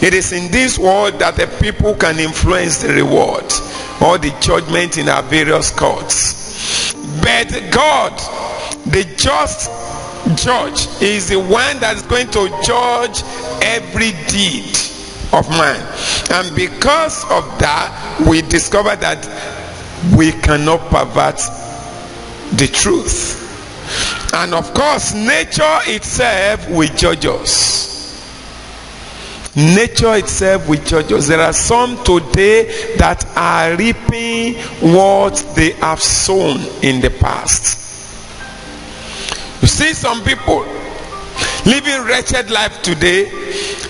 it is in this world that the people can influence the reward or the judgment in our various courts. But God, the just judge, is the one that is going to judge every deed of man. And because of that, we discover that we cannot pervert the truth. And of course, nature itself will judge us. Nature itself will judge us. There are some today that are reaping what they have sown in the past. You see some people living wretched life today.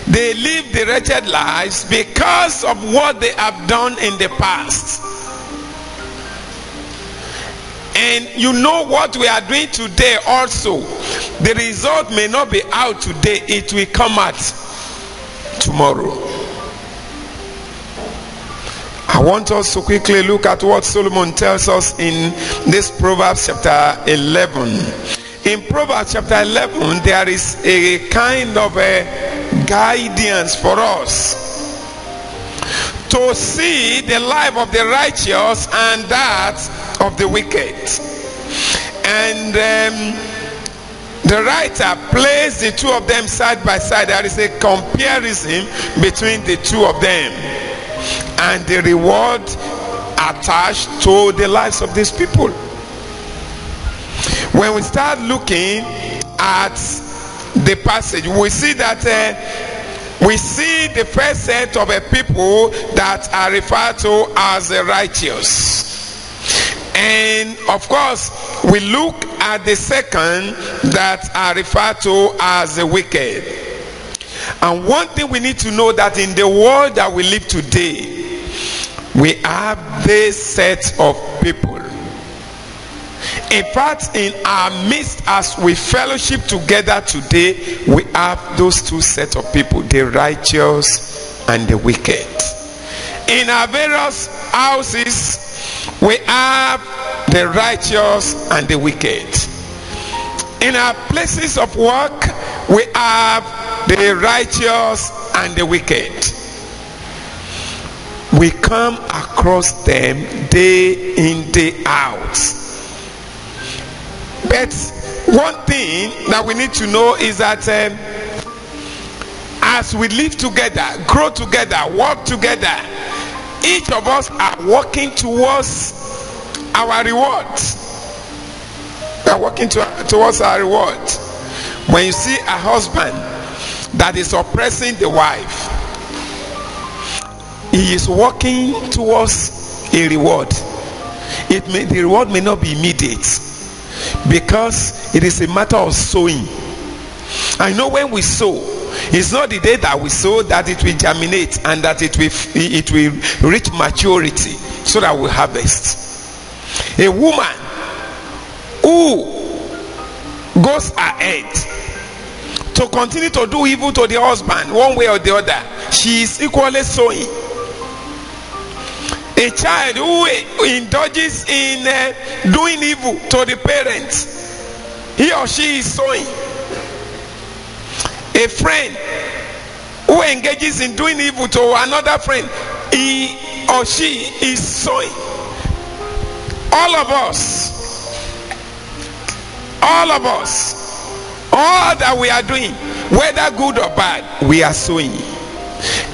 They live the wretched lives because of what they have done in the past. And you know what we are doing today also. The result may not be out today. It will come out tomorrow. I want us to quickly look at what Solomon tells us in this Proverbs chapter 11. In Proverbs chapter 11, there is a kind of a guidance for us to see the life of the righteous and that of the wicked. And the writer placed the two of them side by side. There is a comparison between the two of them and the reward attached to the lives of these people. When we start looking at the passage, we see that we see the first set of people that are referred to as the righteous. And of course, we look at the second that are referred to as the wicked. And one thing we need to know, that in the world that we live today, we have this set of people. In fact, in our midst, as we fellowship together today, we have those two sets of people, the righteous and the wicked. In our various houses, we have the righteous and the wicked. In our places of work, we have the righteous and the wicked. We come across them day in, day out. But one thing that we need to know is that as we live together, grow together, work together, each of us are working towards our reward. We are working towards our reward. When you see a husband that is oppressing the wife, he is working towards a reward. The reward may not be immediate, because it is a matter of sowing. I know when we sow, it's not the day that we sow that it will germinate and that it will reach maturity so that we harvest. A woman who goes ahead to continue to do evil to the husband one way or the other, she is equally sowing. A child who indulges in doing evil to the parents, he or she is sowing. A friend who engages in doing evil to another friend, he or she is sowing. All of us, all that we are doing, whether good or bad, we are sowing.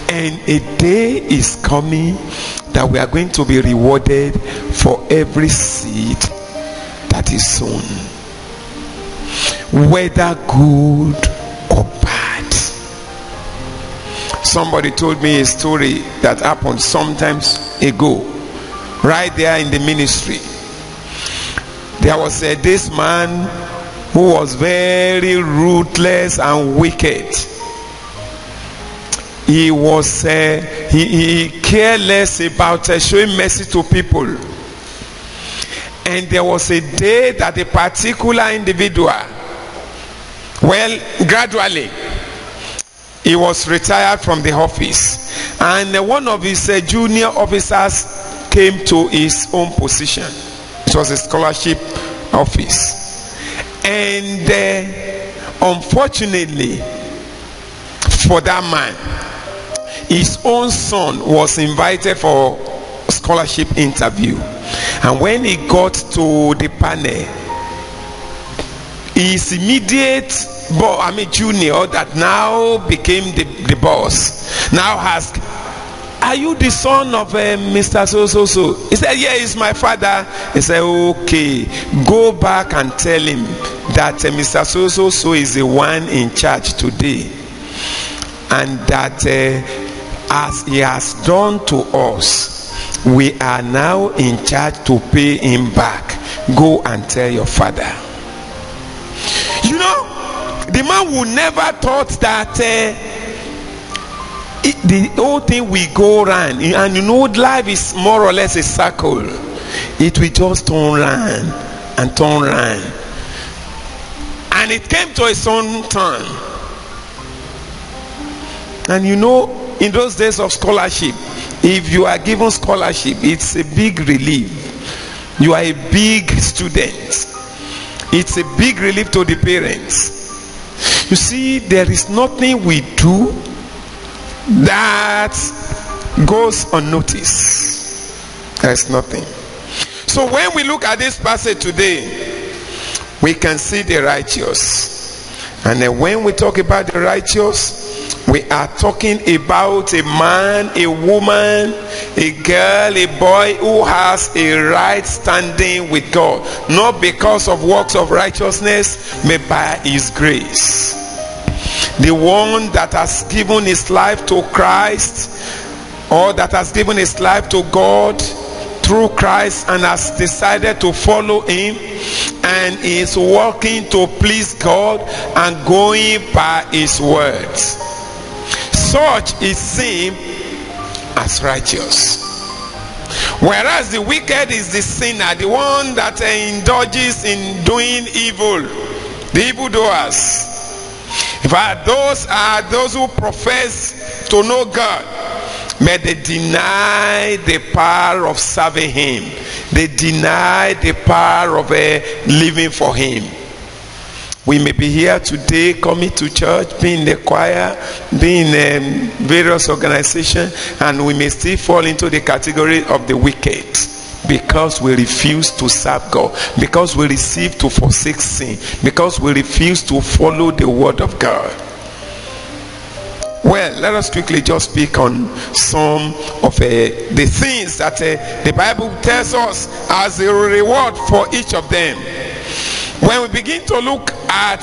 And a day is coming that we are going to be rewarded for every seed that is sown, whether good or bad. Somebody told me a story that happened sometimes ago, right there in the ministry. There was this man who was very ruthless and wicked. He was he careless about showing mercy to people. And there was a day that a particular individual, gradually he was retired from the office, and one of his junior officers came to his own position. It was a scholarship office, and unfortunately for that man, his own son was invited for scholarship interview, and when he got to the panel, his immediate junior that now became the boss now asked, "Are you the son of Mr. So? He said, "Yeah, he's my father." He said, "Okay, go back and tell him that Mr. So is the one in charge today, and that as he has done to us, we are now in charge to pay him back. Go and tell your father." You know, the man would never thought that the whole thing will go round, and you know, life is more or less a circle. It will just turn round and turn round, and it came to its own turn. And you know, in those days of scholarship, if you are given scholarship, it's a big relief. You are a big student. It's a big relief to the parents. You see, there is nothing we do that goes unnoticed. There is nothing. So when we look at this passage today, we can see the righteous. And then when we talk about the righteous, we are talking about a man, a woman, a girl, a boy who has a right standing with God, not because of works of righteousness, but by his grace. The one that has given his life to Christ, or that has given his life to God through Christ and has decided to follow him, and is working to please God and going by his words. Such is seen as righteous. Whereas the wicked is the sinner, the one that indulges in doing evil, the evildoers. In fact, those are those who profess to know God, but they deny the power of serving him. They deny the power of living for him. We may be here today, coming to church, being in the choir, being in various organizations, and we may still fall into the category of the wicked, because we refuse to serve God, because we refuse to forsake sin, because we refuse to follow the word of God. Well, let us quickly just speak on some of the things that the Bible tells us as a reward for each of them. When we begin to look at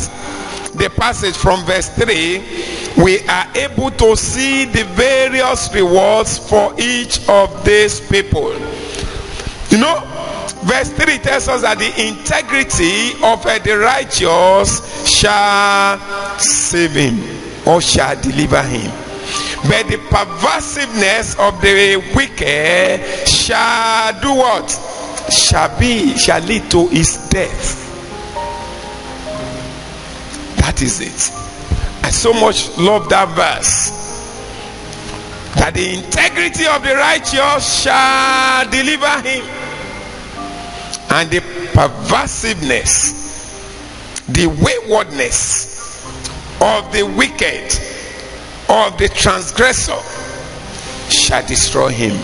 the passage from verse 3, we are able to see the various rewards for each of these people. You know, verse 3 tells us that the integrity of the righteous shall save him, or shall deliver him, but the perversiveness of the wicked shall do what? Shall lead to his death. That is it. I so much love that verse, that the integrity of the righteous shall deliver him, and the perversiveness, the waywardness of the wicked, of the transgressor, shall destroy him.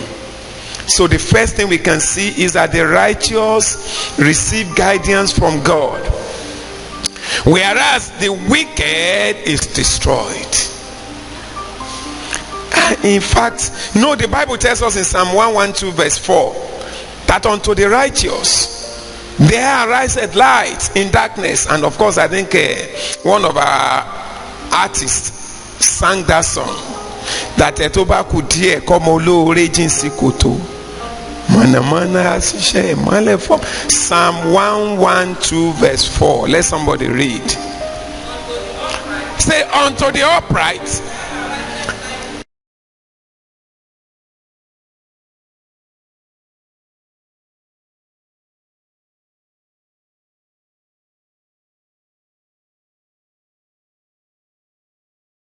So the first thing we can see is that the righteous receive guidance from God, whereas the wicked is destroyed. In fact, no, the Bible tells us in Psalm 112 verse 4 that unto the righteous there ariseth light in darkness. And of course, I think one of our artists sang that song, that etobaku die komo lo raging sikoto mana Psalm 112 verse 4. Let somebody read. Say, unto the upright